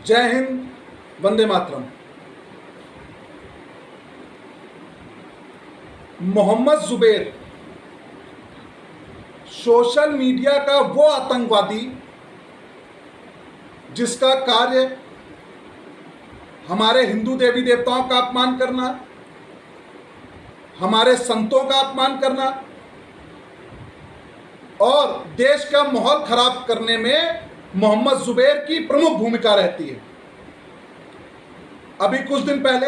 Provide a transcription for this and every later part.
जय Hind, Vande Mataram. Mohammad Zubair social media का वो आतंकवादी जिसका कार्य हमारे हिंदू देवी देवताओं का अपमान करना, हमारे संतों का अपमान करना और देश का माहौल खराब करने में मोहम्मद जुबैर की प्रमुख भूमिका रहती है। अभी कुछ दिन पहले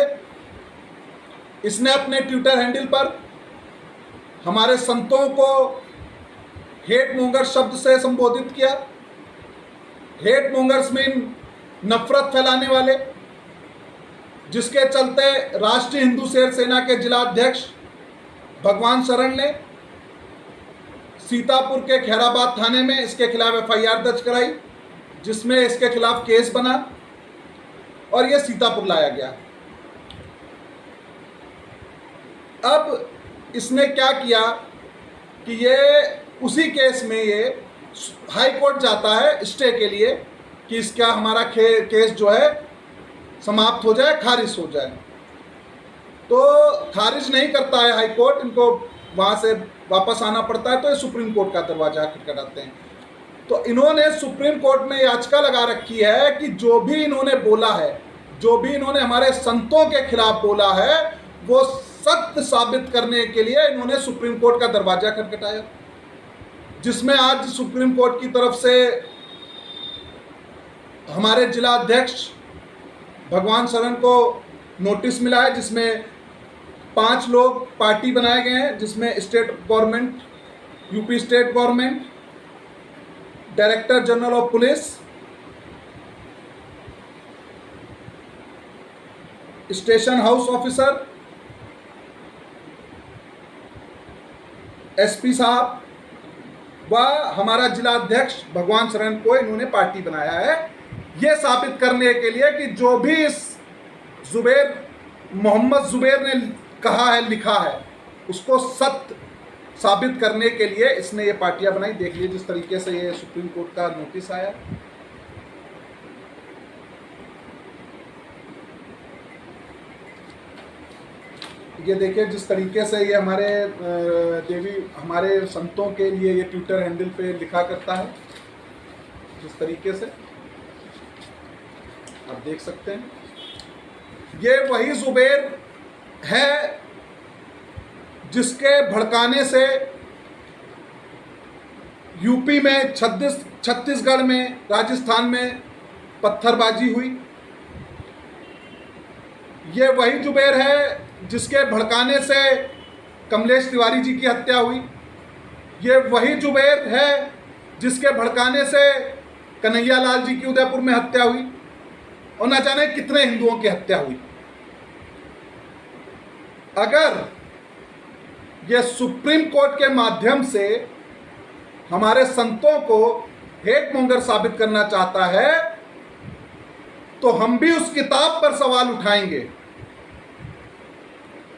इसने अपने ट्विटर हैंडल पर हमारे संतों को हेट मोंगर शब्द से संबोधित किया। हेट मोंगर्स मीन नफरत फैलाने वाले, जिसके चलते राष्ट्रीय हिंदू शेर सेना के जिला अध्यक्ष भगवान शरण ने सीतापुर के खैराबाद थाने में इसके खिलाफ एफआईआर दर्ज कराई, जिसमें इसके खिलाफ केस बना और यह सीतापुर लाया गया। अब इसने क्या किया कि ये उसी केस में ये हाई कोर्ट जाता है स्टे के लिए कि इसका हमारा केस जो है समाप्त हो जाए, खारिज हो जाए। तो खारिज नहीं करता है हाई कोर्ट, इनको वहाँ से वापस आना पड़ता है, तो ये सुप्रीम कोर्ट का दरवाजा खटखटाते हैं। तो इन्होंने सुप्रीम कोर्ट में याचिका लगा रखी है कि जो भी इन्होंने बोला है, जो भी इन्होंने हमारे संतों के खिलाफ बोला है, वो सत्य साबित करने के लिए इन्होंने सुप्रीम कोर्ट का दरवाजा खटखटाया, जिसमें आज सुप्रीम कोर्ट की तरफ से हमारे जिला अध्यक्ष भगवान शरण को नोटिस मिला है, जिसमें 5 लोग पार्टी बनाए गए हैं, जिसमें state government, UP state government, director general of police, station house officer, SP साहब व हमारा जिला अध्यक्ष भगवान शरण को इन्होंने पार्टी बनाया है, ये साबित करने के लिए कि जो भी इस मोहम्मद जुबैर ने कहा है, लिखा है, उसको सत्य साबित करने के लिए इसने ये पार्टियां बनाई। देख लीजिए जिस तरीके से ये सुप्रीम कोर्ट का नोटिस आया। ये देखिए जिस तरीके से ये हमारे देवी, हमारे संतों के लिए ये ट्विटर हैंडल पे लिखा करता है, जिस तरीके से आप देख सकते हैं। ये वही जुबैर है जिसके भड़काने से यूपी में, छत्तीसगढ़ में, राजस्थान में पत्थरबाजी हुई। ये वही जुबैर है जिसके भड़काने से कमलेश तिवारी जी की हत्या हुई। ये वही जुबैर है जिसके भड़काने से कन्हैया लाल जी की उदयपुर में हत्या हुई और न जाने कितने हिंदुओं की हत्या हुई। अगर यह सुप्रीम कोर्ट के माध्यम से हमारे संतों को हेट मोंगर साबित करना चाहता है, तो हम भी उस किताब पर सवाल उठाएंगे,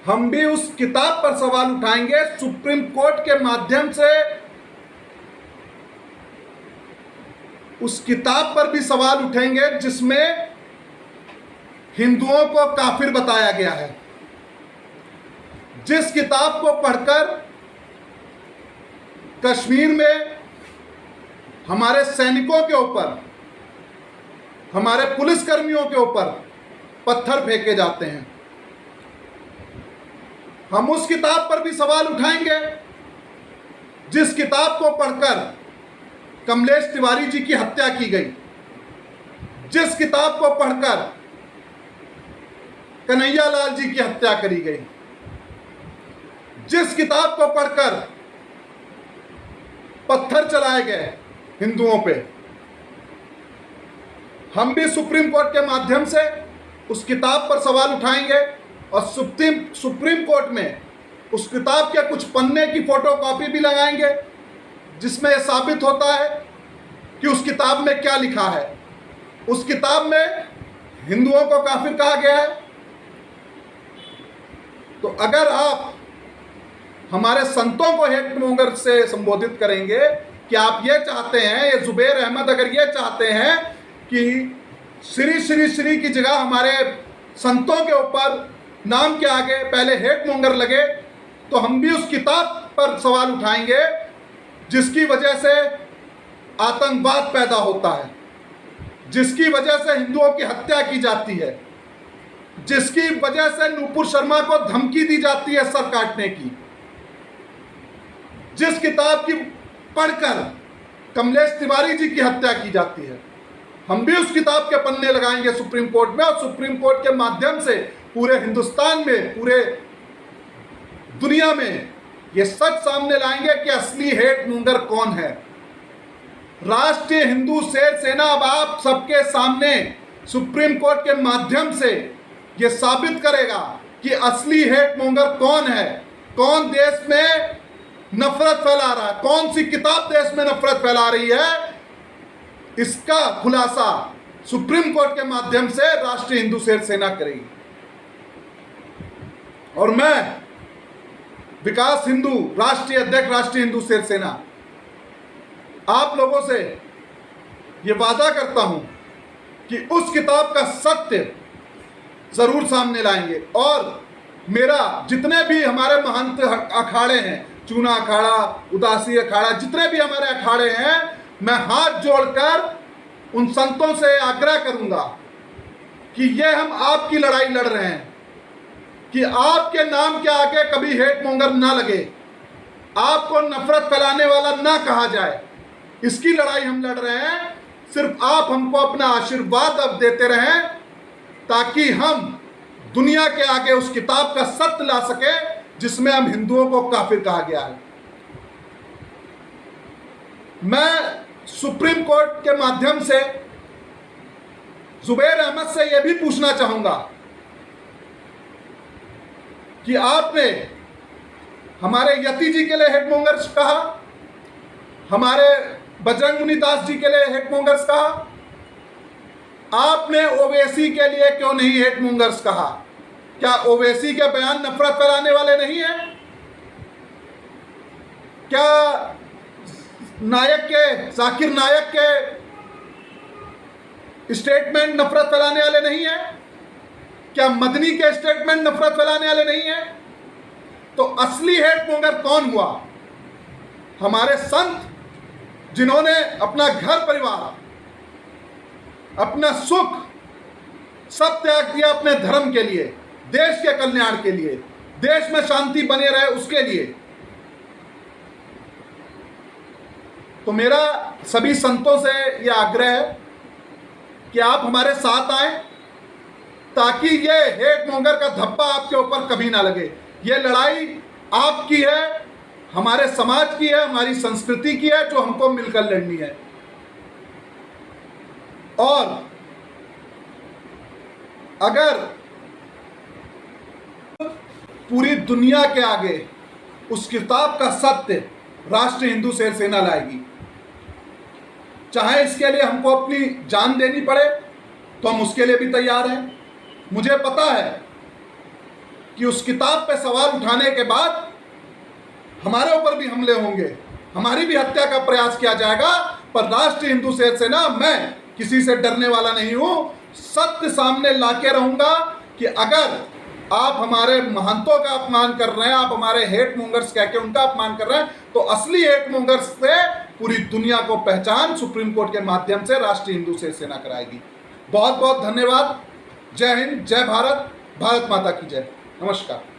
हम भी उस किताब पर सवाल उठाएंगे, सुप्रीम कोर्ट के माध्यम से उस किताब पर भी सवाल उठेंगे जिसमें हिंदुओं को काफिर बताया गया है, जिस किताब को पढ़कर कश्मीर में हमारे सैनिकों के ऊपर, हमारे पुलिसकर्मियों के ऊपर पत्थर फेंके जाते हैं। हम उस किताब पर भी सवाल उठाएंगे जिस किताब को पढ़कर कमलेश तिवारी जी की हत्या की गई, जिस किताब को पढ़कर कन्हैया लाल जी की हत्या करी गई, जिस किताब को पढ़कर पत्थर चलाए गए हिंदुओं पे। हम भी सुप्रीम कोर्ट के माध्यम से उस किताब पर सवाल उठाएंगे और सुप्रीम कोर्ट में उस किताब के कुछ पन्ने की फोटोकॉपी भी लगाएंगे, जिसमें यह साबित होता है कि उस किताब में क्या लिखा है। उस किताब में हिंदुओं को काफिर कहा गया है। तो अगर आप हमारे संतों को हेट मोंगर से संबोधित करेंगे कि आप ये चाहते हैं, ये जुबैर अहमद अगर ये चाहते हैं कि श्री श्री श्री की जगह हमारे संतों के ऊपर नाम के आगे पहले हेट मोंगर लगे, तो हम भी उस किताब पर सवाल उठाएंगे जिसकी वजह से आतंकवाद पैदा होता है, जिसकी वजह से हिंदुओं की हत्या की जाती है, जिसकी वजह से नूपुर शर्मा को धमकी दी जाती है सर काटने की, जिस किताब की पढ़कर कमलेश तिवारी जी की हत्या की जाती है। हम भी उस किताब के पन्ने लगाएंगे सुप्रीम कोर्ट में, और सुप्रीम कोर्ट के माध्यम से पूरे हिंदुस्तान में, पूरे दुनिया में ये सच सामने लाएंगे कि असली हेट मोंगर कौन है। राष्ट्रीय हिंदू शेर सेना अब आप सबके सामने सुप्रीम कोर्ट के माध्यम से ये साबित करेगा कि असली हेट मोंगर कौन है, कौन देश में नफरत फैला रहा है, कौन सी किताब देश में नफरत फैला रही है। इसका खुलासा सुप्रीम कोर्ट के माध्यम से राष्ट्रीय हिंदू शेर सेना करेगी। और मैं विकास हिंदू राष्ट्रीय अध्यक्ष राष्ट्रीय हिंदू शेर सेना आप लोगों से ये वादा करता हूं कि उस किताब का सत्य जरूर सामने लाएंगे। और मेरा जितने भी हमारे महंत अखाड़े हैं, चूना अखाड़ा, उदासी अखाड़ा, जितने भी हमारे अखाड़े हैं, मैं हाथ जोड़कर उन संतों से आग्रह करूंगा कि ये हम आपकी लड़ाई लड़ रहे हैं, कि आपके नाम के आगे कभी हेट मोंगर ना लगे, आपको नफरत फैलाने वाला ना कहा जाए। इसकी लड़ाई हम लड़ रहे हैं। सिर्फ आप हमको अपना आशीर्वाद अब देते रहें ताकि हम दुनिया के आगे उस किताब का सत्य ला सके जिसमें हम हिंदुओं को काफिर कहा गया है। मैं सुप्रीम कोर्ट के माध्यम से जुबैर अहमद से यह भी पूछना चाहूंगा कि आपने हमारे यति जी के लिए हेट मोंगर्स कहा, हमारे बजरंग मुनि दास जी के लिए हेट मोंगर्स कहा, आपने ओवैसी के लिए क्यों नहीं हेट मोंगर्स कहा? क्या ओवैसी के बयान नफरत फैलाने वाले नहीं हैं? क्या जाकिर नायक के स्टेटमेंट नफरत फैलाने वाले नहीं हैं? क्या मदनी के स्टेटमेंट नफरत फैलाने वाले नहीं हैं? तो असली हेट मोंगर कौन हुआ? हमारे संत जिन्होंने अपना घर परिवार, अपना सुख सब त्याग दिया अपने धर्म के लिए, देश के कल्याण के लिए, देश में शांति बने रहे उसके लिए। तो मेरा सभी संतों से यह आग्रह है कि आप हमारे साथ आएं ताकि ये हेट मोंगर का धब्बा आपके ऊपर कभी ना लगे। ये लड़ाई आपकी है, हमारे समाज की है, हमारी संस्कृति की है, जो हमको मिलकर लड़नी है। और अगर पूरी दुनिया के आगे उस किताब का सत्य राष्ट्रीय हिंदू शेर सेना लाएगी, चाहे इसके लिए हमको अपनी जान देनी पड़े तो हम उसके लिए भी तैयार हैं। मुझे पता है कि उस किताब पे सवाल उठाने के बाद हमारे ऊपर भी हमले होंगे, हमारी भी हत्या का प्रयास किया जाएगा, पर राष्ट्रीय हिंदू शेर सेना मैं किसी से डरने वाला नहीं हूं। सत्य सामने लाके रहूंगा कि अगर आप हमारे महंतों का अपमान कर रहे हैं, आप हमारे हेट मोंगर्स कह के उनका अपमान कर रहे हैं, तो असली हेट मोंगर्स से पूरी दुनिया को पहचान सुप्रीम कोर्ट के माध्यम से राष्ट्रीय हिंदू शेर सेना कराएगी। बहुत बहुत धन्यवाद। जय हिंद, जय भारत, भारत माता की जय। नमस्कार।